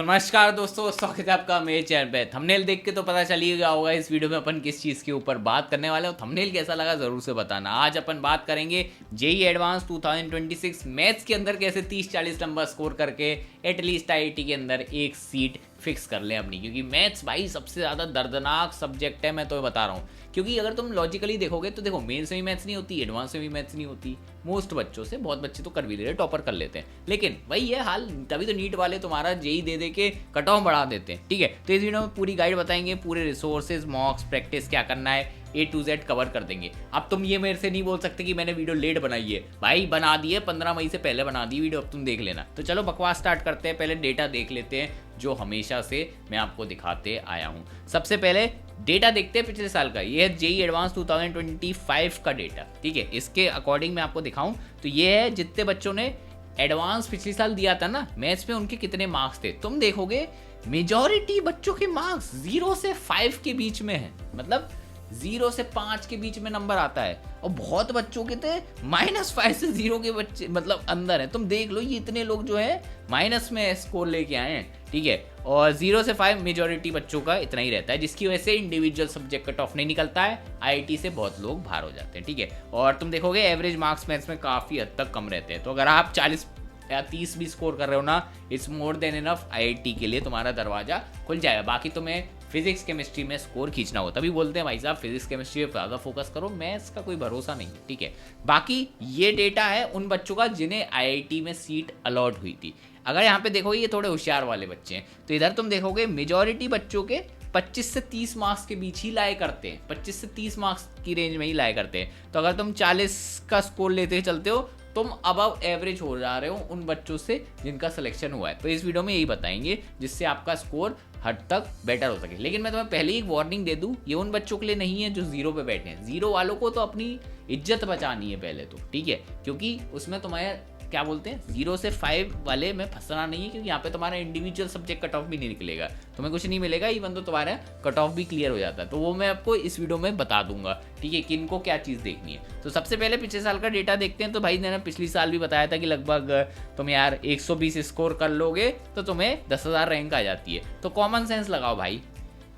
नमस्कार दोस्तों, स्वागत है आपका मेरे चैनल पे। थंबनेल देख के तो पता चल ही गया होगा इस वीडियो में अपन किस चीज़ के ऊपर बात करने वाले हो। थंबनेल कैसा लगा ज़रूर से बताना। आज अपन बात करेंगे जेईई एडवांस 2026 मैथ्स के अंदर कैसे 30-40 नंबर स्कोर करके एटलीस्ट आईआईटी के अंदर एक सीट फिक्स कर लें अपनी, क्योंकि मैथ्स भाई सबसे ज़्यादा दर्दनाक सब्जेक्ट है। मैं तो बता रहा हूँ, क्योंकि अगर तुम लॉजिकली देखोगे तो देखो मेंस में भी मैथ्स नहीं होती, एडवांस में भी मैथ्स नहीं होती। मोस्ट बच्चों से बहुत बच्चे तो कर भी ले रहे, टॉपर कर लेते हैं, लेकिन वही है हाल। तभी तो नीट वाले तुम्हारा जेई दे के कट ऑफ बढ़ा देते हैं। ठीक है, तो इस वीडियो में पूरी गाइड बताएंगे, पूरे रिसोर्सेज, मॉक्स, प्रैक्टिस क्या करना है, A to Z कवर कर देंगे। अब तुम ये मेरे से नहीं बोल सकते कि मैंने वीडियो लेट बनाई है। भाई बना दी है, 15 मई से पहले बना दी वीडियो, अब तुम देख लेना। तो चलो बकवास स्टार्ट करते हैं। पहले डेटा देख लेते हैं जो हमेशा से मैं आपको दिखाते आया हूँ। सबसे पहले डेटा देखते हैं पिछले साल का। ये है जेईई एडवांस 2025 का डेटा। ठीक है, इसके अकॉर्डिंग मैं आपको दिखाऊं तो ये है जितने बच्चों ने एडवांस पिछले साल दिया था ना मैथ्स में, उनके कितने मार्क्स थे। तुम देखोगे मेजॉरिटी बच्चों के मार्क्स 0 से 5 के बीच में है, मतलब 0 से 5 के बीच में नंबर आता है। और बहुत बच्चों के थे -5 से 0 के बच्चे, मतलब अंदर है। तुम देख लो ये इतने लोग जो है माइनस में स्कोर लेके आए हैं। ठीक है, और 0 से 5 मेजॉरिटी बच्चों का इतना ही रहता है, जिसकी वजह से इंडिविजुअल सब्जेक्ट कट ऑफ नहीं निकलता है। आईआईटी से बहुत लोग बाहर हो जाते हैं। ठीक है, और तुम देखोगे एवरेज मार्क्स मैथ्स में काफ़ी हद तक कम रहते हैं। तो अगर आप 40 या 30 भी स्कोर कर रहे हो ना, it's more than enough. IIT के लिए तुम्हारा दरवाजा खुल जाएगा। बाकी तुम्हें फिजिक्स केमिस्ट्री में स्कोर खींचना हो, तभी बोलते हैं भाई साहब फिजिक्स केमिस्ट्री पे ज़्यादा फोकस करो, मैथ्स का कोई भरोसा नहीं है। ठीक है, बाकी ये डेटा है उन बच्चों का जिन्हें आईआईटी में सीट अलॉट हुई थी। अगर यहाँ पे देखोगे ये थोड़े होशियार वाले बच्चे हैं, तो इधर तुम देखोगे मेजॉरिटी बच्चों के 25 से 30 मार्क्स के बीच ही लाए करते हैं, 25 से 30 मार्क्स की रेंज में ही लाए करते हैं। तो अगर तुम 40 का स्कोर लेते चलते हो, तुम अबव एवरेज हो जा रहे हो उन बच्चों से जिनका सिलेक्शन हुआ है। तो इस वीडियो में यही बताएंगे जिससे आपका स्कोर हद तक बेटर हो सके। लेकिन मैं तुम्हें पहले ही एक वार्निंग दे दूं, ये उन बच्चों के लिए नहीं है जो 0 पे बैठे हैं। 0 वालों को तो अपनी इज्जत बचानी है पहले तो। ठीक है, क्योंकि उसमें तुम्हारे क्या बोलते हैं 0 से 5 वाले में फंसना नहीं है, क्योंकि यहाँ पे तुम्हारा इंडिविजुअल सब्जेक्ट कट ऑफ भी नहीं निकलेगा, तुम्हें कुछ नहीं मिलेगा, इवन तो तुम्हारा कट ऑफ भी क्लियर हो जाता है। तो वो मैं आपको इस वीडियो में बता दूंगा। ठीक है, किनको क्या चीज़ देखनी है। तो सबसे पहले पिछले साल का डेटा देखते हैं। तो भाई मैंने पिछली साल भी बताया था कि लगभग तुम यार 120 स्कोर कर लोगे तो तुम्हें 10,000 रैंक आ जाती है। तो कॉमन सेंस लगाओ भाई,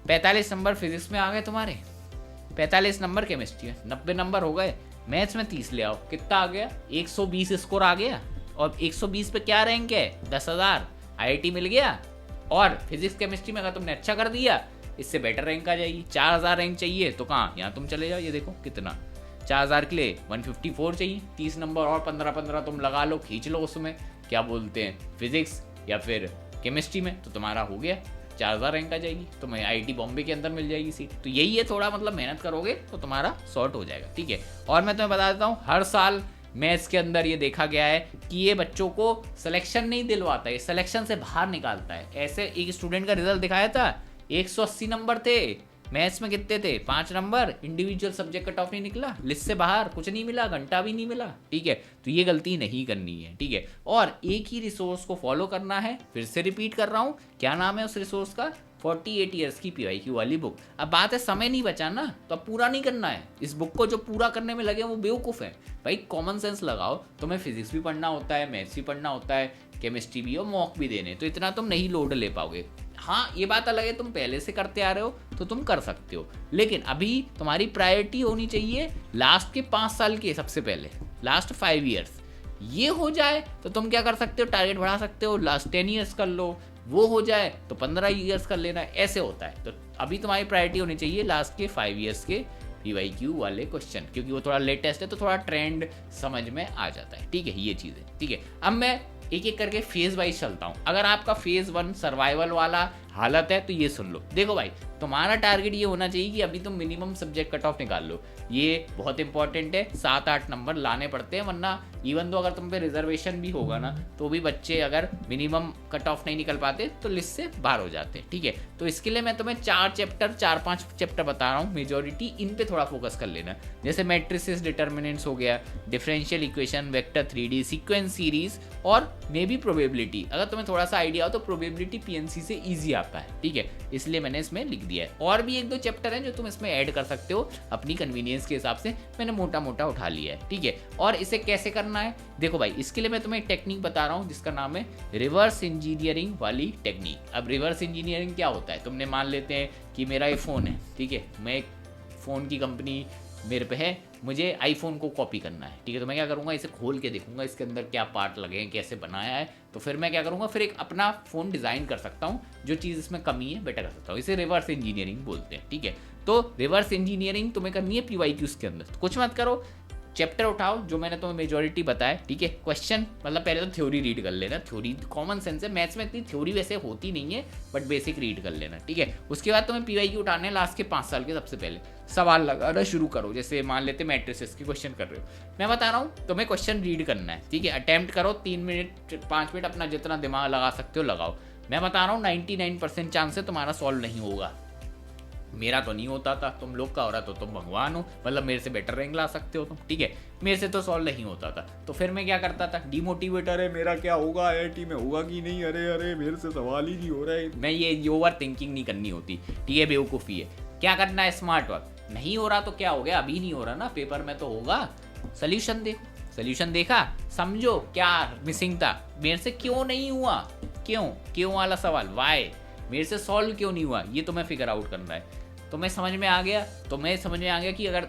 45 नंबर फिजिक्स में आ गए तुम्हारे, 45 नंबर केमिस्ट्री में, 90 नंबर हो गए, मैथ्स में 30 ले आओ, कितना आ गया 120 स्कोर आ गया। और 120 पे क्या रैंक है 10,000, आईआईटी मिल गया। और फिजिक्स केमिस्ट्री में अगर तुमने अच्छा कर दिया, इससे बेटर रैंक आ जाएगी। 4,000 रैंक चाहिए तो कहाँ, यहाँ तुम चले जाओ, ये देखो कितना 4,000 के लिए 154 चाहिए। 30 नंबर और 15-15 तुम लगा लो, खींच लो उसमें, क्या बोलते हैं फिजिक्स या फिर केमिस्ट्री में, तो तुम्हारा हो गया 4,000 रैंक आ जाएगी। तुम्हें आईआईटी बॉम्बे के अंदर मिल जाएगी सीट। तो यही है, थोड़ा मतलब मेहनत करोगे तो तुम्हारा सॉर्ट हो जाएगा। ठीक है, और मैं तुम्हें बता देता हूँ हर साल मैथ्स के अंदर ये देखा गया है कि ये बच्चों को सिलेक्शन नहीं दिलवाता है, सिलेक्शन से बाहर निकालता है। ऐसे एक स्टूडेंट का रिजल्ट दिखाया था, 180 नंबर थे, मैथ्स में कितने थे 5 number, individual subject cut off नहीं निकला, लिस्ट से बाहर, कुछ नहीं मिला, घंटा भी नहीं मिला। ठीक है, तो ये गलती नहीं करनी है। ठीक है, और एक ही रिसोर्स को फॉलो करना है। फिर से रिपीट कर रहा हूँ, क्या नाम है उस रिसोर्स का, 48 ईयर्स की पीवाईक्यू वाली बुक। अब बात है समय नहीं बचा ना, तो अब पूरा नहीं करना है। इस बुक को जो पूरा करने में लगे वो बेवकूफ़ है। भाई कॉमन सेंस लगाओ, तुम्हें फिजिक्स भी पढ़ना होता है, मैथ्स भी पढ़ना होता है, केमिस्ट्री भी और मॉक भी देने, तो इतना तुम नहीं लोड ले पाओगे। हाँ ये बात अलग है, तुम पहले से करते आ रहे हो तो तुम कर सकते हो, लेकिन अभी तुम्हारी प्रायोरिटी होनी चाहिए लास्ट के 5 साल की। सबसे पहले लास्ट 5 ईयर्स ये हो जाए तो तुम क्या कर सकते हो, टारगेट बढ़ा सकते हो, लास्ट 10 ईयर्स कर लो, वो हो जाए तो 15 ईयर्स कर लेना, ऐसे होता है। तो अभी तुम्हारी प्रायोरिटी होनी चाहिए लास्ट के 5 ईयर्स के पीवाईक्यू वाले क्वेश्चन, क्योंकि वो थोड़ा लेटेस्ट है तो थोड़ा ट्रेंड समझ में आ जाता है। ठीक है, ये चीज़ है। ठीक है, अब मैं एक एक करके फेज वाइज चलता हूँ। अगर आपका फेज 1 सर्वाइवल वाला हालत है तो ये सुन लो। देखो भाई, तुम्हारा टारगेट ये होना चाहिए कि अभी तुम मिनिमम सब्जेक्ट कट ऑफ निकाल लो, ये बहुत इंपॉर्टेंट है। 7-8 नंबर लाने पड़ते हैं, वरना इवन दो अगर तुम पे रिजर्वेशन भी होगा ना, तो भी बच्चे अगर मिनिमम कट ऑफ नहीं निकल पाते तो लिस्ट से बाहर हो जाते हैं। ठीक है, तो इसके लिए मैं तुम्हें 4-5 चैप्टर बता रहा हूँ, मेजोरिटी इन पे थोड़ा फोकस कर लेना। जैसे मैट्रिसेस, डिटर्मिनेंट्स हो गया, differential equation, vector 3D, sequence series और मे बी प्रोबेबिलिटी। अगर तुम्हें थोड़ा सा आइडिया हो तो प्रोबेबिलिटी पीएनसी से ईजी जाता है, ठीक है, इसलिए मैंने इसमें लिख दिया है। और भी एक दो चैप्टर हैं जो तुम इसमें ऐड कर सकते हो अपनी कन्वीनियंस के हिसाब से, मैंने मोटा मोटा उठा लिया है, ठीक है। और इसे कैसे करना है देखो भाई, इसके लिए मैं तुम्हें एक टेक्निक बता रहा हूँ जिसका नाम है रिवर्स इंजीनियरिंग वाली टेक्निक। अब रिवर्स इंजीनियरिंग क्या होता है, तुमने मान लेते हैं कि मेरा ये फ़ोन है, ठीक है, मैं एक फ़ोन की कंपनी मेरे पे है, मुझे आईफोन को कॉपी करना है, ठीक है, तो मैं क्या करूँगा, इसे खोल के देखूंगा इसके अंदर क्या पार्ट लगे हैं, कैसे बनाया है, तो फिर मैं क्या करूँगा, फिर एक अपना फ़ोन डिज़ाइन कर सकता हूँ, जो चीज़ इसमें कमी है बेटर कर सकता हूँ। इसे रिवर्स इंजीनियरिंग बोलते हैं, ठीक है। तो रिवर्स इंजीनियरिंग तुम्हें करनी है PYQs के अंदर, तो कुछ मत करो, चैप्टर उठाओ जो मैंने तुम्हें मेजॉरिटी बताया, ठीक है। क्वेश्चन मतलब पहले तो थ्योरी रीड कर लेना, थ्योरी कॉमन सेंस है, मैथ्स में इतनी थ्योरी वैसे होती नहीं है, बट बेसिक रीड कर लेना, ठीक है। उसके बाद तुम्हें PYQ उठाने लास्ट के 5 साल के सबसे पहले सवाल लगाना शुरू करो। जैसे मान लेते मैट्रिसेस की क्वेश्चन कर रहे हो, मैं बता रहा हूँ तुम्हें क्वेश्चन रीड करना है, ठीक है, अटेम्प्ट करो 3 मिनट 5 मिनट अपना जितना दिमाग लगा सकते हो लगाओ। मैं बता रहा हूँ 99% चांस है तुम्हारा सॉल्व नहीं होगा। मेरा तो नहीं होता था, तुम लोग का हो रहा तो तुम भगवान हो, मतलब मेरे से बेटर रैंक ला सकते हो तुम, ठीक है। मेरे से तो सॉल्व नहीं होता था, तो फिर मैं क्या करता था, डिमोटिवेटर है मेरा, क्या होगा IIT में होगा कि नहीं, अरे अरे मेरे से सवाल ही नहीं हो रहा है, मैं ये ओवर थिंकिंग नहीं करनी होती, ठीक है, बेवकूफ़ी है। क्या करना है, स्मार्ट वर्क। नहीं हो रहा तो क्या हो गया, अभी नहीं हो रहा ना, पेपर में तो होगा, सोल्यूशन देखो, सोल्यूशन देखा, समझो क्या मिसिंग था, मेरे से क्यों नहीं हुआ, क्यों वाला सवाल, वाई, मेरे से सॉल्व क्यों नहीं हुआ, ये तुम्हें फिगर आउट करना है। तुम्हें समझ में आ गया, तुम्हें समझ में आ गया कि अगर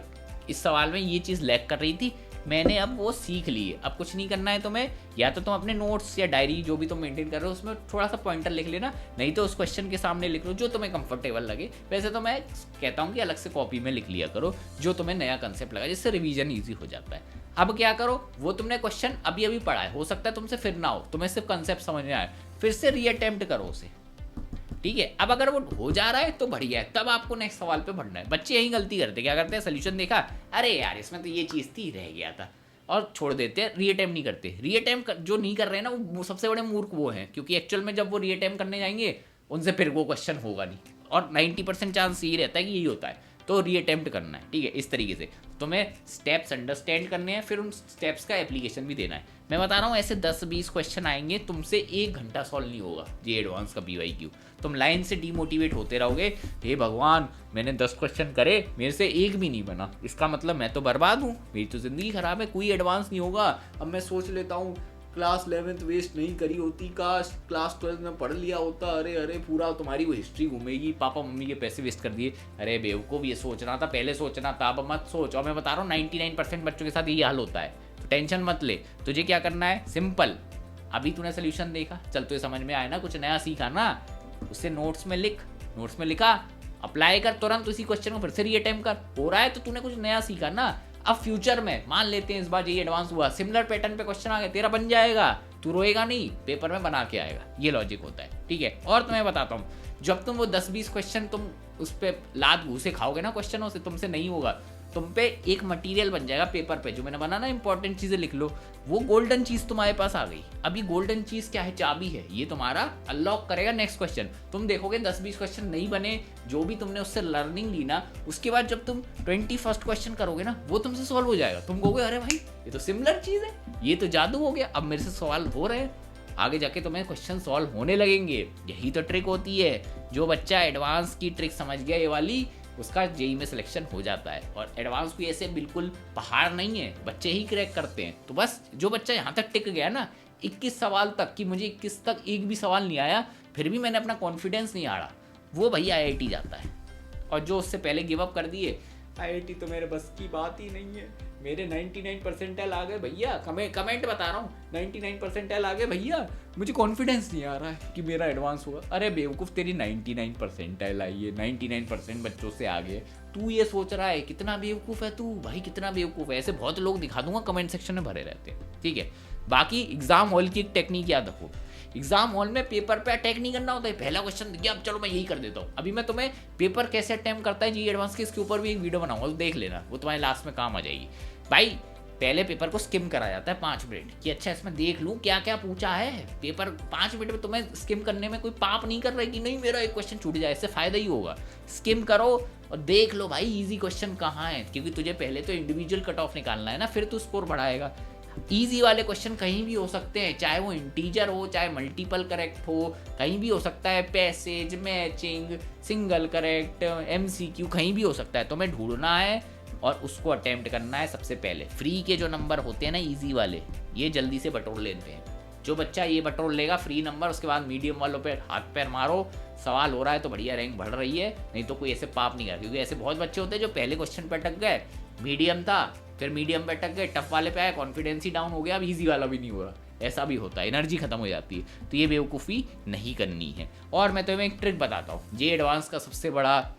इस सवाल में ये चीज़ लैग कर रही थी, मैंने अब वो सीख ली है। अब कुछ नहीं करना है तुम्हें, या तो तुम अपने नोट्स या डायरी जो भी तुम मेंटेन कर रहे हो उसमें थोड़ा सा पॉइंटर लिख लेना, नहीं तो उस क्वेश्चन के सामने लिख लो जो तुम्हें कंफर्टेबल लगे। वैसे तो मैं कहता हूँ कि अलग से कॉपी में लिख लिया करो जो तुम्हें नया कंसेप्ट लगा, जिससे रिवीजन ईजी हो जाता है। अब क्या करो, वो तुमने क्वेश्चन अभी अभी पढ़ा है, हो सकता है तुमसे फिर ना हो, तुम्हें सिर्फ कंसेप्ट समझ में आए, फिर से रीअटेम्प्ट करो उसे, ठीक है। अब अगर वो हो जा रहा है तो बढ़िया है, तब आपको नेक्स्ट सवाल पे बढ़ना है। बच्चे यही गलती करते, क्या करते हैं, सोल्यूशन देखा, अरे यार इसमें तो ये चीज़ थी, रह गया था, और छोड़ देते हैं, रीअटेम्प्ट नहीं करते। रीअटेम्प्ट जो नहीं कर रहे हैं ना, वो सबसे बड़े मूर्ख वो हैं, क्योंकि एक्चुअल में जब वो रीअटेम्प्ट करने जाएंगे उनसे फिर वो क्वेश्चन होगा नहीं, और 90% चांस यही रहता है कि यही होता है। तो रीअटेम्प्ट करना है, ठीक है, इस तरीके से तुम्हें स्टेप्स अंडरस्टैंड करने हैं, फिर उन स्टेप्स का एप्लीकेशन भी देना है। मैं बता रहा हूँ ऐसे 10-20 क्वेश्चन आएंगे, तुमसे 1 घंटा सॉल्व नहीं होगा ये एडवांस का PYQ। तुम लाइन से डीमोटिवेट होते रहोगे, हे भगवान मैंने 10 क्वेश्चन करे, मेरे से एक भी नहीं बना, इसका मतलब मैं तो बर्बाद हूँ, मेरी तो ज़िंदगी ख़राब है, कोई एडवांस नहीं होगा। अब मैं सोच लेता हूँ क्लास 11th वेस्ट नहीं करी होती, काश क्लास 12th में पढ़ लिया होता, अरे अरे पूरा तुम्हारी वो हिस्ट्री घूमेगी, पापा मम्मी के पैसे वेस्ट कर दिए, अरे बेवकूफ़, ये सोचना था, पहले सोचना था, अब मत सोच। और मैं बता रहा हूँ 99% बच्चों के साथ यही हाल होता है, तो टेंशन मत ले। तुझे क्या करना है, सिंपल, अभी तूने सोल्यूशन देखा, चल तुझे समझ में आया ना, कुछ नया सीखा ना, उससे नोट्स में लिख, नोट्स में लिखा, अप्लाई कर तुरंत उसी क्वेश्चन को, फिर से रीअटेम्प्ट कर, हो रहा है तो तूने कुछ नया सीखा ना। अब फ्यूचर में मान लेते हैं इस बार ये एडवांस हुआ, सिमिलर पैटर्न पे क्वेश्चन आ गया, तेरा बन जाएगा, तू रोएगा नहीं, पेपर में बना के आएगा, ये लॉजिक होता है, ठीक है। और तुम्हें बताता हूँ, जब तुम वो 10-20 क्वेश्चन तुम उस पर लात घूसे खाओगे ना क्वेश्चनों से, तुमसे नहीं होगा, तुम पे एक मटेरियल बन जाएगा पेपर पे, जो मैंने बनाना, इंपॉर्टेंट चीज़ें लिख लो, वो गोल्डन चीज़ तुम्हारे पास आ गई। अभी गोल्डन चीज़ क्या है, चाबी है, ये तुम्हारा अनलॉक करेगा नेक्स्ट क्वेश्चन। तुम देखोगे 10-20 क्वेश्चन नहीं बने, जो भी तुमने उससे लर्निंग ली ना, उसके बाद जब तुम 21st क्वेश्चन करोगे ना, वो तुमसे सॉल्व हो जाएगा, तुम कहोगे अरे भाई ये तो सिमिलर चीज़ है, ये तो जादू हो गया, अब मेरे से सवाल हो रहे हैं, आगे जाके तुम्हें क्वेश्चन सॉल्व होने लगेंगे। यही तो ट्रिक होती है, जो बच्चा एडवांस की ट्रिक समझ गया ये वाली, उसका जेई में सिलेक्शन हो जाता है। और एडवांस कोई ऐसे बिल्कुल पहाड़ नहीं है, बच्चे ही क्रैक करते हैं। तो बस जो बच्चा यहाँ तक टिक गया ना 21 सवाल तक, कि मुझे 21 तक एक भी सवाल नहीं आया, फिर भी मैंने अपना कॉन्फिडेंस नहीं हारा, वो भैया IIT जाता है। और जो उससे पहले गिव अप कर दिए, IIT तो मेरे बस की बात ही नहीं है, मेरे 99 परसेंटाइल आ गए भैया, कमेंट बता रहा हूँ, 99 परसेंटाइल आ गए भैया, मुझे कॉन्फिडेंस नहीं आ रहा है कि मेरा एडवांस होगा। अरे बेवकूफ़, तेरी 99 परसेंटाइल आई है, 99% बच्चों से आगे, तू ये सोच रहा है, कितना बेवकूफ़ है तू भाई, कितना बेवकूफ़ है। ऐसे बहुत लोग दिखा दूंगा, कमेंट सेक्शन में भरे रहते हैं, ठीक है। बाकी एग्जाम हॉल की एक टेक्निक याद रखो, एग्जाम हॉल में पेपर पे अटैक नहीं करना होता है, पहला क्वेश्चन दिया अब चलो मैं यही कर देता हूँ। अभी मैं तुम्हें पेपर कैसे अटेम्प्ट करता है जी एडवांस के, इसके ऊपर भी एक वीडियो बनाऊंगा, तो देख लेना, वो तुम्हारे लास्ट में काम आ जाएगी। भाई पहले पेपर को स्किम करा जाता है 5 मिनट, कि अच्छा इसमें देख लूँ क्या क्या पूछा है। पेपर 5 मिनट में तुम्हें स्किम करने में कोई पाप नहीं कर रहा है कि नहीं मेरा एक क्वेश्चन छूट जाए, इससे फायदा ही होगा। स्किम करो और देख लो भाई इजी क्वेश्चन कहाँ है, क्योंकि तुझे पहले तो इंडिविजुअल कट ऑफ निकालना है ना, फिर तू स्कोर बढ़ाएगा। इजी वाले क्वेश्चन कहीं भी हो सकते हैं, चाहे वो इंटीजर हो, चाहे मल्टीपल करेक्ट हो, कहीं भी हो सकता है, passage, matching, single correct, MCQ, कहीं भी हो सकता है। तो हमें ढूंढना है और उसको अटेम्प्ट करना है सबसे पहले। फ्री के जो नंबर होते हैं ना इजी वाले, ये जल्दी से बटोर लेते हैं। जो बच्चा ये बटोर लेगा फ्री नंबर, उसके बाद मीडियम वालों पे हाथ पैर मारो, सवाल हो रहा है तो बढ़िया रैंक बढ़ रही है, नहीं तो कोई ऐसे पाप नहीं कर, क्योंकि ऐसे बहुत बच्चे होते हैं जो पहले क्वेश्चन पे अटक गए, मीडियम था फिर मीडियम पे अटक गए, टफ वाले पे आए, कॉन्फिडेंस ही डाउन हो गया, अब ईजी वाला भी नहीं हो रहा, ऐसा भी होता है, एनर्जी खत्म हो जाती है। तो ये बेवकूफ़ी नहीं करनी है। और मैं तुम्हें एक ट्रिक बताता हूँ, जे एडवांस का सबसे बड़ा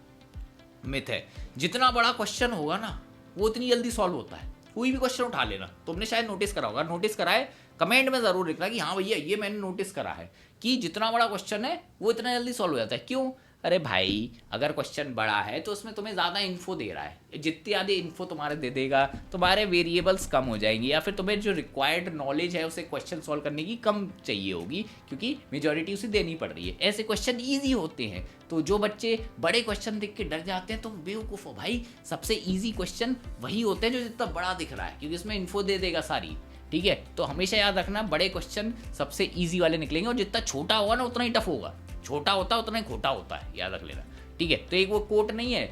मिथ है, जितना बड़ा क्वेश्चन होगा ना वो इतनी जल्दी सॉल्व होता है। कोई भी क्वेश्चन उठा लेना, तुमने शायद नोटिस करा होगा, नोटिस करा है कमेंट में जरूर लिखना कि हाँ भैया ये मैंने नोटिस करा है कि जितना बड़ा क्वेश्चन है वो इतना जल्दी सॉल्व हो जाता है। क्यों? अरे भाई अगर क्वेश्चन बड़ा है तो उसमें तुम्हें ज़्यादा इन्फो दे रहा है, जितनी ज़्यादा इन्फो तुम्हारे दे देगा तुम्हारे वेरिएबल्स कम हो जाएंगी, या फिर तुम्हें जो रिक्वायर्ड नॉलेज है उसे क्वेश्चन सॉल्व करने की कम चाहिए होगी, क्योंकि मेजॉरिटी उसे देनी पड़ रही है। ऐसे क्वेश्चन ईजी होते हैं। तो जो बच्चे बड़े क्वेश्चन देख के डर जाते हैं तुम बेवकूफ़ हो भाई, सबसे ईजी क्वेश्चन वही होते हैं जो जितना बड़ा दिख रहा है, क्योंकि इसमें इन्फो दे देगा सारी। ठीक है, तो हमेशा याद रखना बड़े क्वेश्चन सबसे ईजी वाले निकलेंगे, और जितना छोटा होगा ना उतना ही टफ होगा, छोटा होता है उतना ही खोटा होता है, याद रख लेना। ठीक है, तो एक वो कोट नहीं है,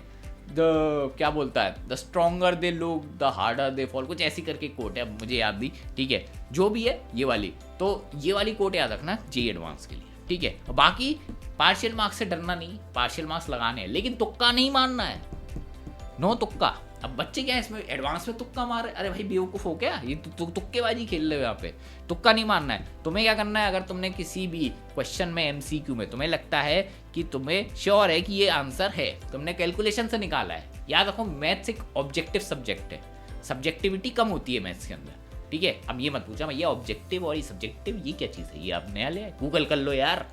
द क्या बोलता है, the stronger they look the harder they fall, कुछ ऐसी करके कोट है, मुझे याद नहीं। ठीक है, जो भी है ये वाली, तो ये वाली कोट याद रखना जे एडवांस के लिए। ठीक है, बाकी पार्शियल मार्क्स से डरना नहीं, पार्शियल मार्क्स लगाने हैं, लेकिन तुक्का नहीं मारना है, नो तुक्का। अब बच्चे क्या है इसमें एडवांस में तुक्का मार, अरे भाई बेवकूफ़ हो क्या, ये तुक्केबाजी खेल रहे हो यहाँ पे, तुक्का नहीं मारना है। तुम्हें क्या करना है, अगर तुमने किसी भी क्वेश्चन में एमसीक्यू में तुम्हें लगता है कि तुम्हें श्योर है कि ये आंसर है, तुमने कैलकुलेशन से निकाला है, याद रखो मैथ्स एक ऑब्जेक्टिव सब्जेक्ट है, सब्जेक्टिविटी कम होती है मैथ्स के अंदर। ठीक है, अब ये मत पूछा भैया ऑब्जेक्टिव और ये सब्जेक्टिव ये क्या चीज़ है, ये आप नया ले गूगल कर लो यार।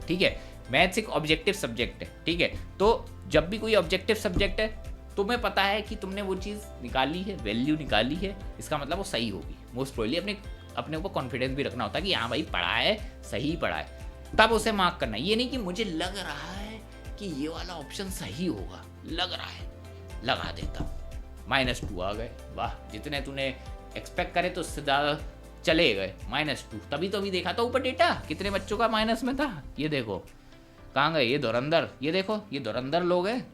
ठीक है, मैथ्स एक ऑब्जेक्टिव सब्जेक्ट है। ठीक है, तो जब भी कोई ऑब्जेक्टिव सब्जेक्ट है तुम्हें पता है कि तुमने वो चीज़ निकाली है, वैल्यू निकाली है, इसका मतलब वो सही होगी मोस्ट प्रोबेबली। अपने ऊपर कॉन्फिडेंस भी रखना होता है कि हाँ भाई पढ़ा है, सही पढ़ा है, तब उसे मार्क करना है। ये नहीं कि मुझे लग रहा है कि ये वाला ऑप्शन सही होगा, लग रहा है लगा देता हूँ, -2 आ गए, वाह जितने तूने एक्सपेक्ट करे तो उससे ज़्यादा चले गए, -2। तभी तो अभी देखा था ऊपर डेटा कितने बच्चों का माइनस में था, ये देखो कहाँ गए ये धुरंधर, ये देखो ये धुरंधर लोग हैं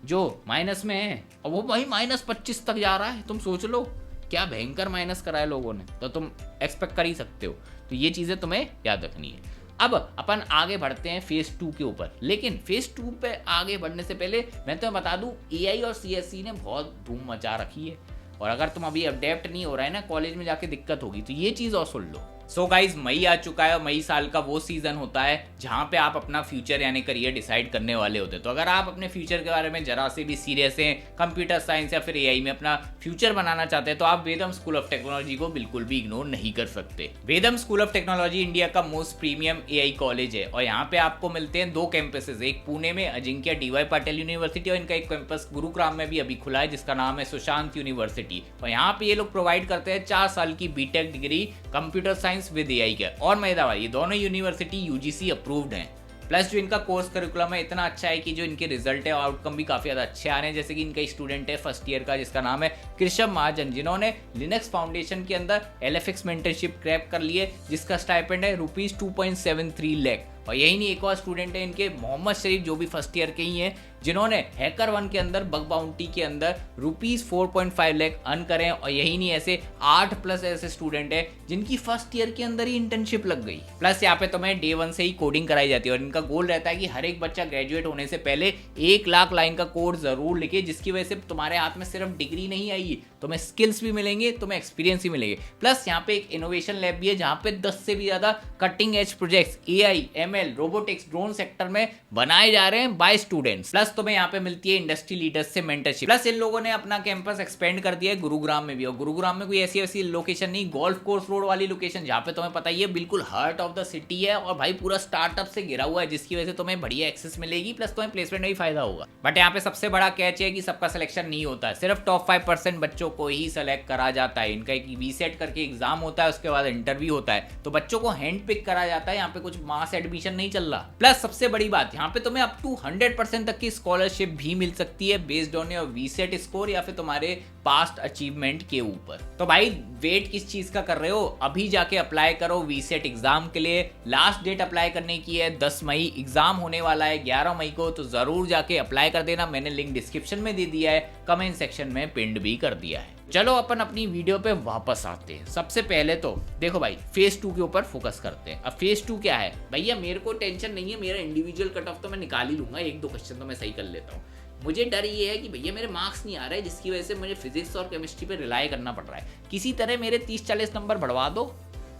जो माइनस में है, और वो भाई -25 तक जा रहा है। तुम सोच लो क्या भयंकर माइनस कराए लोगों ने, तो तुम एक्सपेक्ट कर ही सकते हो। तो ये चीज़ें तुम्हें याद रखनी है। अब अपन आगे बढ़ते हैं फेज 2 के ऊपर, लेकिन फेज 2 पे आगे बढ़ने से पहले मैं तुम्हें बता दूं एआई और सीएसई ने बहुत धूम मचा रखी है, और अगर तुम अभी अडेप्ट नहीं हो रहा है ना, कॉलेज में जाके दिक्कत होगी, तो ये चीज़ और सुन लो। सो गाइज मई आ चुका है, और मई साल का वो सीजन होता है जहाँ पे आप अपना फ्यूचर यानी करियर डिसाइड करने वाले होते हैं। तो अगर आप अपने फ्यूचर के बारे में जरा से भी सीरियस हैं, कंप्यूटर साइंस या फिर एआई में अपना फ्यूचर बनाना चाहते हैं, तो आप वेदम स्कूल ऑफ टेक्नोलॉजी को बिल्कुल भी इग्नोर नहीं कर सकते। वेदम स्कूल ऑफ टेक्नोलॉजी इंडिया का मोस्ट प्रीमियम एआई कॉलेज है, और यहाँ पे आपको मिलते हैं 2 कैंपसेस, एक पुणे में अजिंक्य डीवाई पाटिल यूनिवर्सिटी, और इनका एक कैंपस गुरुग्राम में भी अभी खुला है जिसका नाम है सुशांत यूनिवर्सिटी। और यहाँ पे ये लोग प्रोवाइड करते हैं 4 साल की BTech degree computer science with AI के। और मैं दावा ये दोनों यूनिवर्सिटी यूजीसी अप्रूव्ड हैं, प्लस जो इनका कोर्स करिकुलम है इतना अच्छा है कि जो इनके रिजल्ट है आउटकम भी काफ़ी ज़्यादा अच्छे आ रहे हैं। जैसे कि इनका स्टूडेंट है फर्स्ट ईयर का जिसका नाम है कृषभ महाजन, जिन्होंने लिनक्स फाउंडेशन के अंदर LFX मेंटरशिप क्रैक कर ली है, जिसका स्टाइपेंड है ₹2.73 लाख। और यही नहीं, एक और स्टूडेंट है इनके मोहम्मद शरीफ, जो भी फर्स्ट ईयर के ही हैं, जिन्होंने हैकर1 के अंदर बग बाउंटी के अंदर ₹4.5 लाख अर्न करें। और यही नहीं, ऐसे 8+ ऐसे स्टूडेंट है जिनकी फर्स्ट ईयर के अंदर ही इंटर्नशिप लग गई। प्लस यहाँ पे तुम्हें डे 1 से ही कोडिंग कराई जाती है, और इनका गोल रहता है कि हर एक बच्चा ग्रेजुएट होने से पहले 1 लाख लाइन का कोड जरूर लिखे, जिसकी वजह से तुम्हारे हाथ में सिर्फ डिग्री नहीं आएगी, तुम्हें स्किल्स भी मिलेंगे, तुम्हें एक्सपीरियंस भी मिलेंगे। प्लस यहाँ पे एक इनोवेशन लैब भी है जहाँ पे 10 से भी ज्यादा cutting edge projects AI, ML, robotics, drone sector में बनाए जा रहे हैं बाय स्टूडेंट्स। प्लस तुम्हें यहाँ पे मिलती है इंडस्ट्री लीडर्स से मेंटरशिप। प्लस इन लोगों ने अपना कैंपस एक्सपेंड कर दिया है गुरुग्राम में भी, और गुरुग्राम में कोई ऐसी वैसी लोकेशन नहीं, गोल्फ कोर्स रोड वाली लोकेशन, जहाँ पे तुम्हें पता ही है बिल्कुल हार्ट ऑफ द सिटी है, और भाई पूरा स्टार्टअप से घिरा हुआ है, जिसकी वजह से तुम्हें बढ़िया एक्सेस मिलेगी, प्लस तुम्हें प्लेसमेंट में भी फायदा होगा। बट यहाँ पे सबसे बड़ा कैच है कि सबका सिलेक्शन नहीं होता है, सिर्फ टॉप 5% बच्चों को ही सेलेक्ट करा जाता है। इनका एक वीसेट करके एग्जाम होता है, उसके बाद इंटरव्यू होता है, तो बच्चों को हैंड पिक करा जाता है, यहाँ पे कुछ मास एडमिशन नहीं चल रहा। प्लस सबसे बड़ी बात, यहाँ पे तुम्हें अप टू 100% तक की स्कॉलरशिप भी मिल सकती है based on your VSAT score या फिर तुम्हारे पास्ट अचीवमेंट के ऊपर। तो भाई वेट किस चीज का कर रहे हो, अभी जाके अप्लाई करो वीसेट एग्जाम के लिए। लास्ट डेट अप्लाई करने की है 10 मई, एग्जाम होने वाला है 11 मई को, तो जरूर जाके अप्लाई कर देना। मैंने लिंक डिस्क्रिप्शन में दे दिया है, कमेंट सेक्शन में पिंड भी कर दिया है। चलो अपन अपनी वीडियो पे वापस आते हैं। सबसे पहले तो देखो भाई फेज 2 के ऊपर फोकस करते हैं। अब फेज 2 क्या है भैया, मेरे को टेंशन नहीं है, मेरा इंडिविजुअल कट ऑफ तो मैं निकाल ही लूंगा, 1-2 क्वेश्चन तो मैं सही कर लेता हूँ। मुझे डर ये है कि भैया मेरे मार्क्स नहीं आ रहे, जिसकी वजह से मुझे फिजिक्स और केमिस्ट्री पे रिलाई करना पड़ रहा है। किसी तरह मेरे 30-40 नंबर बढ़वा दो,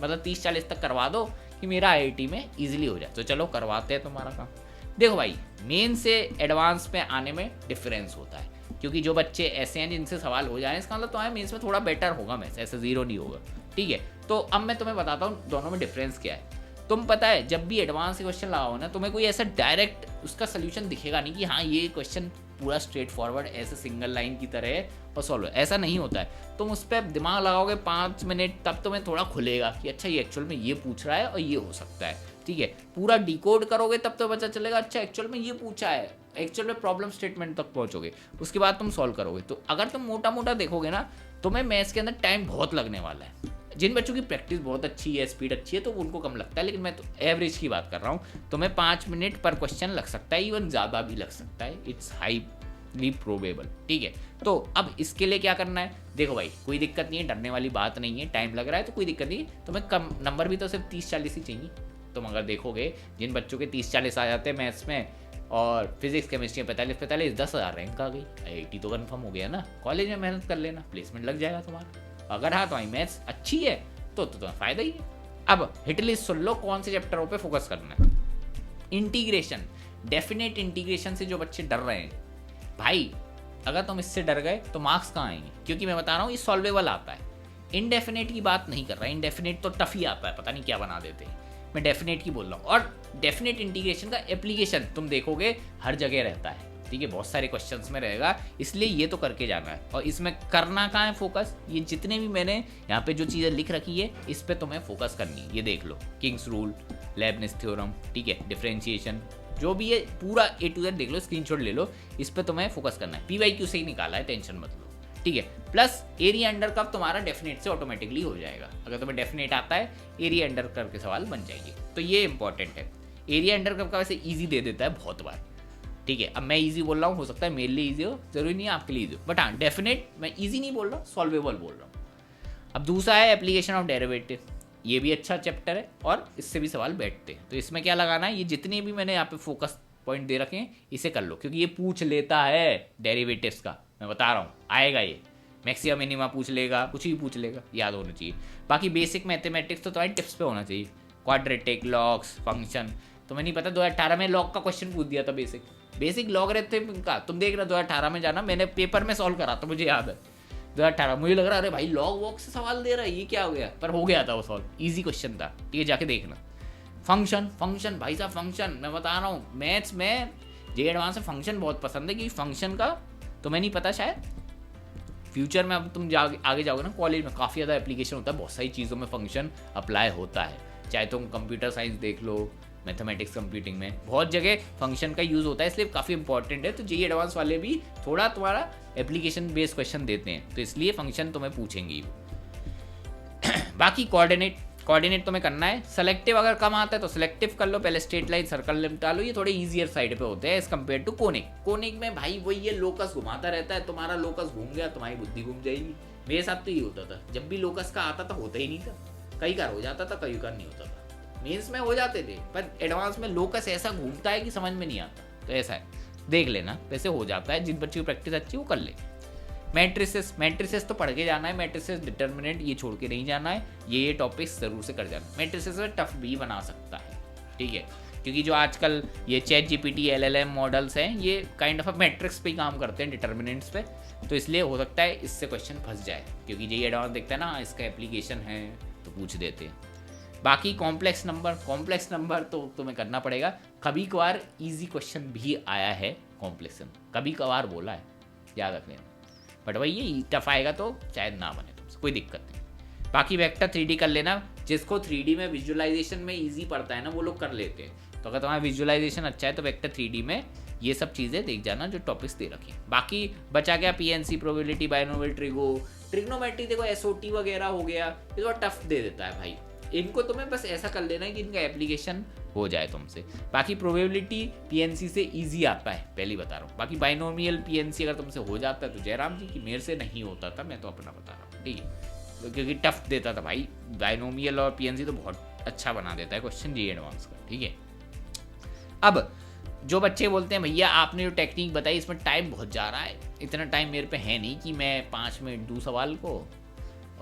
मतलब 30-40 तक करवा दो कि मेरा आईआईटी में ईजिली हो जाए। तो चलो करवाते हैं तुम्हारा काम। देखो भाई मेन से एडवांस में आने में डिफरेंस होता है, क्योंकि जो बच्चे ऐसे हैं जिनसे सवाल हो जाए, इसका मतलब तुम्हारे मेंस में थोड़ा बेटर होगा, मैथ्स ऐसे जीरो नहीं होगा, ठीक है। तो अब मैं तुम्हें बताता हूँ दोनों में डिफरेंस क्या है। तुम पता है जब भी एडवांस क्वेश्चन लगाओ ना, तुम्हें कोई ऐसा डायरेक्ट उसका सोल्यूशन दिखेगा नहीं कि हाँ ये क्वेश्चन पूरा स्ट्रेट फॉरवर्ड ऐसे सिंगल लाइन की तरह है और सॉल्व, ऐसा नहीं होता है। तुम उस पर दिमाग लगाओगे 5 मिनट, तब तुम्हें थोड़ा खुलेगा कि अच्छा ये एक्चुअल में ये पूछ रहा है और ये हो सकता है, ठीक है। पूरा डिकोड करोगे तब तो पता चलेगा अच्छा एक्चुअल में ये पूछा है, एक्चुअल में प्रॉब्लम स्टेटमेंट तक पहुंचोगे, उसके बाद तुम सॉल्व करोगे। तो अगर तुम मोटा मोटा देखोगे ना, तुम्हें मैथ्स के अंदर टाइम बहुत लगने वाला है। जिन बच्चों की प्रैक्टिस बहुत अच्छी है, स्पीड अच्छी है, तो उनको कम लगता है, लेकिन मैं तो एवरेज की बात कर रहा हूँ। तुम्हें 5 मिनट पर क्वेश्चन लग सकता है, इवन ज़्यादा भी लग सकता है, इट्स हाईली प्रोबेबल, ठीक है। तो अब इसके लिए क्या करना है, देखो भाई कोई दिक्कत नहीं है, डरने वाली बात नहीं है, टाइम लग रहा है तो कोई दिक्कत नहीं। तुम्हें कम नंबर भी तो सिर्फ 30-40 ही चाहिए। तुम अगर देखोगे जिन बच्चों के 30-40 आ जाते हैं मैथ्स में और फिजिक्स केमिस्ट्री में 45-45, 10,000 रैंक आ गई, आईआईटी तो कंफर्म हो गया ना। कॉलेज में मेहनत कर लेना, प्लेसमेंट लग जाएगा तुम्हारा। अगर हाँ तुम्हारी मैथ्स अच्छी है तो तुम्हें फायदा ही है। अब हिट लिस्ट सुन लो कौन से चैप्टरों पे फोकस करना है। इंटीग्रेशन, डेफिनेट इंटीग्रेशन से जो बच्चे डर रहे हैं भाई, अगर तुम इससे डर गए तो मार्क्स कहाँ आएंगे, क्योंकि मैं बता रहा हूँ ये सॉल्वेबल आता है। इनडेफिनेट की बात नहीं कर रहा, इनडेफिनेट तो टफ ही आता है, पता नहीं क्या बना देते हैं। मैं डेफिनेट की बोल रहा हूँ। और डेफिनेट इंटीग्रेशन का एप्लीकेशन तुम देखोगे हर जगह रहता है, ठीक है, बहुत सारे क्वेश्चंस में रहेगा, इसलिए ये तो करके जाना है। और इसमें करना कहाँ है फोकस, ये जितने भी मैंने यहाँ पे जो चीज़ें लिख रखी है इस पे तुम्हें फोकस करनी है। ये देख लो, किंग्स रूल, लेबनिज थ्योरम, ठीक है, डिफरेंशिएशन, जो भी है पूरा A to Z देख लो, स्क्रीनशॉट ले लो, इस पे तुम्हें फोकस करना है। PYQ से ही निकाला है, टेंशन मत लो, ठीक है। प्लस एरिया अंडर कप तुम्हारा डेफिनेट से ऑटोमेटिकली हो जाएगा। अगर तुम्हें डेफिनेट आता है, एरिया अंडर कप के सवाल बन जाएंगे, तो ये इंपॉर्टेंट है। एरिया अंडर कप का वैसे ईजी दे देता है बहुत बार, ठीक है। अब मैं इजी बोल रहा हूँ, हो सकता है मेरे लिए इजी हो, जरूरी नहीं है आपके लिए इजी हो, बट हाँ डेफिनेट मैं इजी नहीं बोल रहा, सॉल्वेबल बोल रहा हूँ। अब दूसरा है एप्लीकेशन ऑफ डेरिवेटिव, ये भी अच्छा चैप्टर है और इससे भी सवाल बैठते हैं। तो इसमें क्या लगाना है, ये जितने भी मैंने यहाँ पे फोकस पॉइंट दे रखे हैं इसे कर लो, क्योंकि ये पूछ लेता है डेरिवेटिव्स का, मैं बता रहा हूँ आएगा ये, मैक्सिमम मिनिमा पूछ लेगा, कुछ भी पूछ लेगा, याद होना चाहिए। बाकी बेसिक मैथमेटिक्स तो तुम्हारी टिप्स पे होना चाहिए, क्वाड्रेटिक, लॉग्स, फंक्शन। तुम्हें नहीं पता 2018 में लॉग का क्वेश्चन पूछ दिया था, बेसिक लॉग रहते का, तुम देख रहे 2018 में जाना, मैंने पेपर में सॉल्व करा था, मुझे याद है 2018। मुझे लग रहा अरे भाई लॉग वॉग से सवाल दे रहा है, ये क्या हो गया, पर हो गया था वो सॉल्व, ईजी क्वेश्चन था, ठीक है, जाके देखना। फंक्शन भाई साहब, फंक्शन मैं बता रहा हूँ, मैथ्स में जे एडवांस में फंक्शन बहुत पसंद है, कि फंक्शन का तुम्हें नहीं पता शायद, फ्यूचर में अब तुम आगे जाओगे ना कॉलेज में, काफ़ी ज़्यादा एप्लीकेशन होता है, बहुत सारी चीज़ों में फंक्शन अप्लाई होता है, चाहे तुम कंप्यूटर साइंस देख लो, मैथमेटिक्स कंप्यूटिंग में बहुत जगह फंक्शन का यूज़ होता है, इसलिए काफ़ी इंपॉर्टेंट है। तो जेईई एडवांस वाले भी थोड़ा तुम्हारा एप्लीकेशन बेस्ड क्वेश्चन देते हैं, तो इसलिए फंक्शन तुम्हें पूछेंगे। बाकी कोऑर्डिनेट तुम्हें करना है। सेलेक्टिव अगर कम आता है तो सेलेक्टिव कर लो, पहले स्ट्रेट लाइन सर्कल निपटा लो, ये थोड़े ईजियर साइड पे होते हैं एज कम्पेयर टू कोनिक में भाई वही ये लोकस घुमाता रहता है, तुम्हारा लोकस घूम गया तुम्हारी बुद्धि घूम जाएगी। मेरे साथ तो ये होता था, जब भी लोकस का आता था होता ही नहीं था, कई बार हो जाता था, कई बार नहीं होता था। मेंस में हो जाते थे, पर एडवांस में लोकस ऐसा घूमता है कि समझ में नहीं आता, तो ऐसा है, देख लेना, वैसे हो जाता है। जिन बच्चों की प्रैक्टिस अच्छी वो कर ले। मैट्रिसेस तो पढ़ के जाना है, मैट्रिसेस डिटर्मिनेंट ये छोड़ के नहीं जाना है, ये टॉपिक्स जरूर से कर जाना। मैट्रिसेस में टफ भी बना सकता है, ठीक है, क्योंकि जो आजकल ये चैट जीपीटी LLM मॉडल्स हैं, ये काइंड ऑफ मैट्रिक्स पे ही काम करते हैं, डिटर्मिनेंट्स पे, तो इसलिए हो सकता है इससे क्वेश्चन फंस जाए, क्योंकि जेईई एडवांस देखता है ना इसका एप्लीकेशन है तो पूछ देते हैं। बाकी कॉम्प्लेक्स नंबर तो तुम्हें करना पड़ेगा। कभी कभार इजी क्वेश्चन भी आया है कॉम्प्लेक्स, कभी कभार बोला है, याद रख लेना, बट वही ये टफ आएगा तो शायद ना बने तुमसे, कोई दिक्कत नहीं। बाकी वेक्टर 3D कर लेना, जिसको 3D में विजुअलाइजेशन में इजी पड़ता है ना वो लोग कर लेते हैं, तो अगर तुम्हारा विजुअलाइजेशन अच्छा है तो वेक्टर 3D में ये सब चीज़ें देख जाना जो टॉपिक्स दे रखे हैं। बाकी बचा गया पीएनसी, प्रोबेबिलिटी, बाइनोमियल, ट्रिग्नोमेट्री। देखो एसओटी वगैरह हो गया, ये थोड़ा टफ दे देता है भाई। इनको तुम्हें बस ऐसा कर लेना है कि इनका एप्लीकेशन हो जाए तुमसे। बाकी प्रोबेबिलिटी पीएनसी से इजी आता है, पहले बता रहा हूँ। बाकी बाइनोमियल पीएनसी अगर तुमसे हो जाता है तो जयराम जी, कि मेरे से नहीं होता था, मैं तो अपना बता रहा हूँ, ठीक है, क्योंकि टफ देता था भाई। बाइनोमियल और पीएनसी तो बहुत अच्छा बना देता है क्वेश्चन जी एडवांस का, ठीक है। अब जो बच्चे बोलते हैं भैया आपने जो टेक्निक बताई इसमें टाइम बहुत जा रहा है, इतना टाइम मेरे पे है नहीं कि मैं 5 मिनट दूँ सवाल को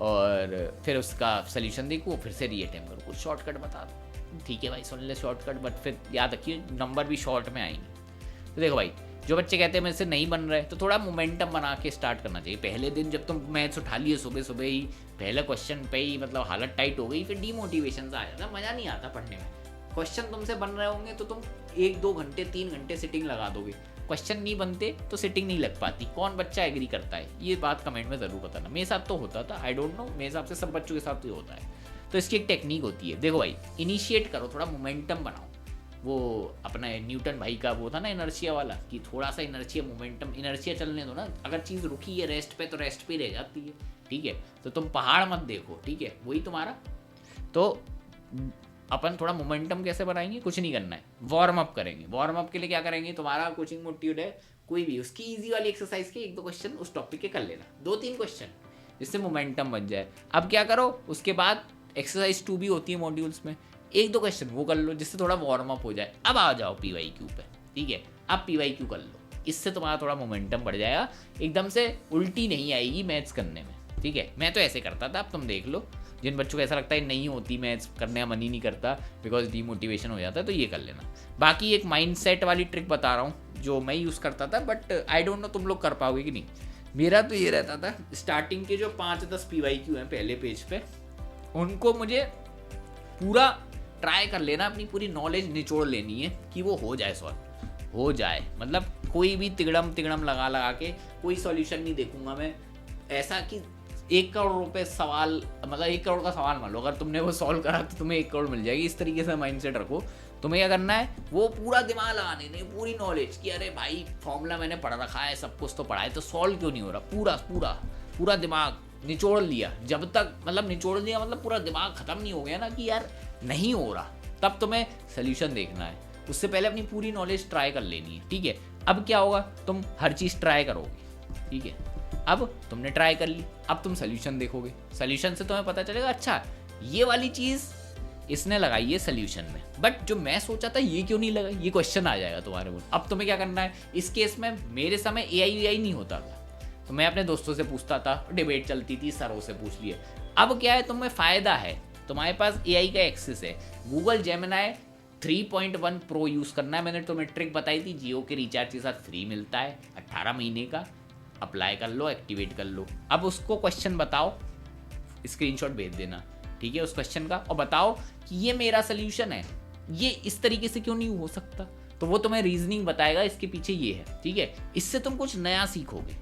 और फिर उसका सोल्यूशन देखूँ, फिर से रीअटेम्प्ट करूँ, कुछ शॉर्टकट बता दो। ठीक है भाई, सुन ले शॉर्टकट, बट फिर याद रखिए नंबर भी शॉर्ट में आएंगे। तो देखो भाई, जो बच्चे कहते हैं मेरे से नहीं बन रहे, तो थोड़ा मोमेंटम बना के स्टार्ट करना चाहिए। पहले दिन जब तुम मैथ्स उठा लिए सुबह सुबह ही, पहले क्वेश्चन पे ही मतलब हालत टाइट हो गई, फिर डीमोटिवेशन सा आ जाता, मज़ा नहीं आता पढ़ने में। क्वेश्चन तुमसे बन रहे होंगे तो तुम 1-2 घंटे 3 घंटे सिटिंग लगा दोगे, क्वेश्चन नहीं बनते तो सिटिंग नहीं लग पाती। कौन बच्चा एग्री करता है, ये बात कमेंट में ज़रूर बताना। मेरे साथ तो होता था, आई डोंट नो, मेरे हिसाब से सब बच्चों के साथ तो होता है। तो इसकी एक टेक्निक होती है, देखो भाई, इनिशिएट करो, थोड़ा मोमेंटम बनाओ। वो अपना न्यूटन भाई का वो था ना इनर्शिया वाला, कि थोड़ा सा इनर्शिया मोमेंटम, इनर्शिया चलने दो ना। अगर चीज़ रुकी है रेस्ट पे तो रेस्ट पे रह जाती है, ठीक है। तो तुम पहाड़ मत देखो, ठीक है, वही तुम्हारा। तो अपन थोड़ा मोमेंटम कैसे बनाएंगे, कुछ नहीं करना है, वार्म अप करेंगे। वार्म अप के लिए क्या करेंगे, तुम्हारा कोचिंग मोटिव है कोई भी, उसकी इजी वाली एक्सरसाइज के 1-2 क्वेश्चन उस टॉपिक के कर लेना, 2-3 क्वेश्चन, जिससे मोमेंटम बन जाए। अब क्या करो, उसके बाद एक्सरसाइज 2 भी होती है मॉड्यूल्स में, 1-2 क्वेश्चन वो कर लो, जिससे थोड़ा वार्म अप हो जाए। अब आ जाओ PYQ पे, ठीक है, अब PYQ कर लो, इससे तुम्हारा थोड़ा मोमेंटम बढ़ जाएगा, एकदम से उल्टी नहीं आएगी मैथ्स करने में, ठीक है। मैं तो ऐसे करता था, अब तुम देख लो, जिन बच्चों को ऐसा लगता है नहीं होती मैथ्स करने का मन ही नहीं करता बिकॉज डीमोटिवेशन हो जाता है, तो ये कर लेना। बाकी एक माइंडसेट वाली ट्रिक बता रहा हूँ जो मैं यूज़ करता था, बट आई डोंट नो तुम लोग कर पाओगे कि नहीं। मेरा तो ये रहता था, स्टार्टिंग के जो 5-10 PYQ हैं पहले पेज पे, उनको मुझे पूरा ट्राई कर लेना, अपनी पूरी नॉलेज निचोड़ लेनी है कि वो हो जाए, सॉल्व हो जाए। मतलब कोई भी तिगड़म लगा के कोई सॉल्यूशन नहीं देखूंगा मैं, ऐसा कि 1 करोड़ रुपए सवाल, मतलब 1 करोड़ का सवाल मान लो, अगर तुमने वो सॉल्व करा तो तुम्हें 1 करोड़ मिल जाएगी। इस तरीके से माइंडसेट रखो। तुम्हें क्या करना है, वो पूरा दिमाग लगाने नहीं, पूरी नॉलेज कि अरे भाई फॉर्मूला मैंने पढ़ रखा है, सब कुछ तो पढ़ा है, तो सॉल्व क्यों नहीं हो रहा। पूरा दिमाग निचोड़ लिया, जब तक मतलब निचोड़ लिया मतलब पूरा दिमाग खत्म नहीं हो गया ना कि यार नहीं हो रहा, तब तुम्हें सोल्यूशन देखना है। उससे पहले अपनी पूरी नॉलेज ट्राई कर लेनी है, ठीक है। अब क्या होगा, तुम हर चीज़ ट्राई करोगे, ठीक है। अब तुमने ट्राई कर ली, अब तुम सोल्यूशन देखोगे, सोल्यूशन से तुम्हें पता चलेगा अच्छा ये वाली चीज़ इसने लगाई है सोल्यूशन में, बट जो मैं सोचा था ये क्यों नहीं लगाई, ये क्वेश्चन आ जाएगा तुम्हारे मुंह। अब तुम्हें क्या करना है, इस केस में मेरे समय AI नहीं होता था, तो मैं अपने दोस्तों से पूछता था, डिबेट चलती थी, सरों से पूछ लिए। अब क्या है, तुम्हें फ़ायदा है, तुम्हारे पास AI का एक्सेस है। गूगल जेमिनाई 3.1 प्रो यूज़ करना है, मैंने तुम्हें ट्रिक बताई थी, जियो के रिचार्ज के साथ फ्री मिलता है 18 महीने का, अप्लाई कर लो, एक्टिवेट कर लो। अब उसको क्वेश्चन बताओ, स्क्रीनशॉट भेज देना, ठीक है, उस क्वेश्चन का, और बताओ कि ये मेरा सोल्यूशन है, ये इस तरीके से क्यों नहीं हो सकता, तो वो तुम्हें रीजनिंग बताएगा इसके पीछे ये है, ठीक है। इससे तुम कुछ नया सीखोगे,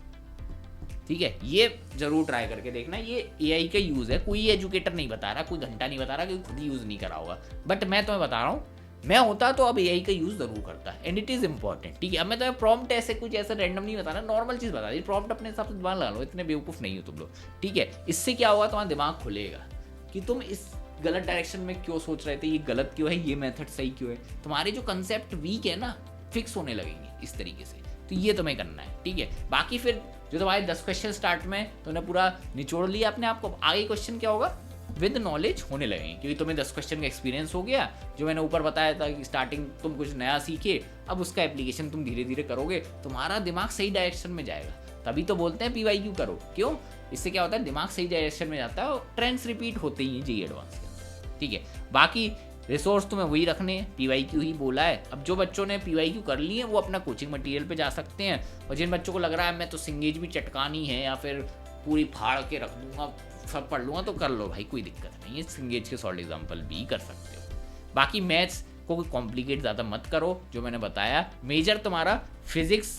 ठीक है। ये जरूर ट्राई करके देखना, ये AI का यूज़ है, कोई एजुकेटर नहीं बता रहा, कोई घंटा नहीं बता रहा, कोई खुद यूज़ नहीं करा होगा, बट मैं तुम्हें बता रहा हूँ, मैं होता तो अब AI का यूज़ जरूर करता है, एंड इट इज़ इंपॉर्टेंट, ठीक है। अब मैं तुम्हें प्रॉम्प्ट ऐसे कुछ ऐसा रैंडम नहीं बता रहा, नॉर्मल चीज़ बता दी, प्रॉम्प्ट अपने हिसाब से दिमाग लगा लो, इतने बेवकूफ़ नहीं हो तुम लोग, ठीक है। इससे क्या होगा, तुम्हारा दिमाग खुलेगा कि तुम इस गलत डायरेक्शन में क्यों सोच रहे थे, ये गलत क्यों है, ये मेथड सही क्यों है, तुम्हारे जो कंसेप्ट वीक है ना फिक्स होने लगेंगे इस तरीके से। तो ये तुम्हें करना है, ठीक है। बाकी फिर जो तुम्हारे 10 क्वेश्चन स्टार्ट में तुमने पूरा निचोड़ लिया अपने आप को, आगे क्वेश्चन क्या होगा, विद नॉलेज होने लगेंगे, क्योंकि तुम्हें 10 क्वेश्चन का एक्सपीरियंस हो गया। जो मैंने ऊपर बताया था कि स्टार्टिंग तुम कुछ नया सीखे, अब उसका एप्लीकेशन तुम धीरे धीरे करोगे, तुम्हारा दिमाग सही डायरेक्शन में जाएगा। तभी तो बोलते हैं PYQ करो, क्यों, इससे क्या होता है, दिमाग सही डायरेक्शन में जाता है और ट्रेंड्स रिपीट होते ही हैं JEE एडवांस के, ठीक है। बाकी रिसोर्स तुम्हें वही रखने हैं, PYQ ही बोला है। अब जो बच्चों ने PYQ कर लिए हैं वो अपना कोचिंग मटेरियल पे जा सकते हैं, और जिन बच्चों को लग रहा है मैं तो सिंगेज भी चटकानी है या फिर पूरी फाड़ के रख दूंगा, सब पढ़ लूँगा, तो कर लो भाई, कोई दिक्कत नहीं है, सिंगेज के सॉल्व एग्जाम्पल भी कर सकते हो। बाकी मैथ्स को कोई कॉम्प्लिकेट ज़्यादा मत करो, जो मैंने बताया, मेजर तुम्हारा फिजिक्स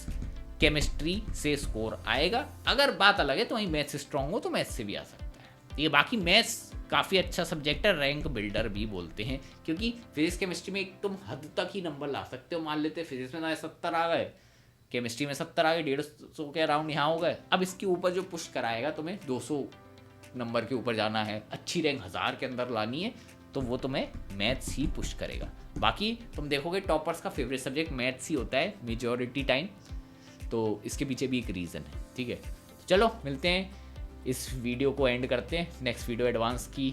केमिस्ट्री से स्कोर आएगा। अगर बात अलग है तो वहीं मैथ्स स्ट्रॉन्ग हो तो मैथ्स से भी आ सकता है, ठीक है। बाकी मैथ्स काफ़ी अच्छा सब्जेक्ट है, रैंक बिल्डर भी बोलते हैं, क्योंकि फिजिक्स केमिस्ट्री में तुम हद तक ही नंबर ला सकते हो। मान लेते फिजिक्स में ना 70 आ गए, केमिस्ट्री में 70 आ गए, 150 के अराउंड यहाँ हो गए। अब इसके ऊपर जो पुश कराएगा, तुम्हें 200 नंबर के ऊपर जाना है, अच्छी रैंक 1000 के अंदर लानी है, तो वो तुम्हें मैथ्स ही पुश करेगा। बाकी तुम देखोगे टॉपर्स का फेवरेट सब्जेक्ट मैथ्स ही होता है मेजॉरिटी टाइम, तो इसके पीछे भी एक रीज़न है, ठीक है। चलो मिलते हैं, इस वीडियो को एंड करते हैं। नेक्स्ट वीडियो एडवांस की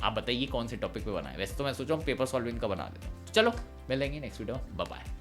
आप बताइए कौन से टॉपिक पे बनाए। वैसे तो मैं सोच रहा हूँ पेपर सॉल्विंग का बना देता हूँ। चलो मिलेंगे नेक्स्ट वीडियो, बाय बाय।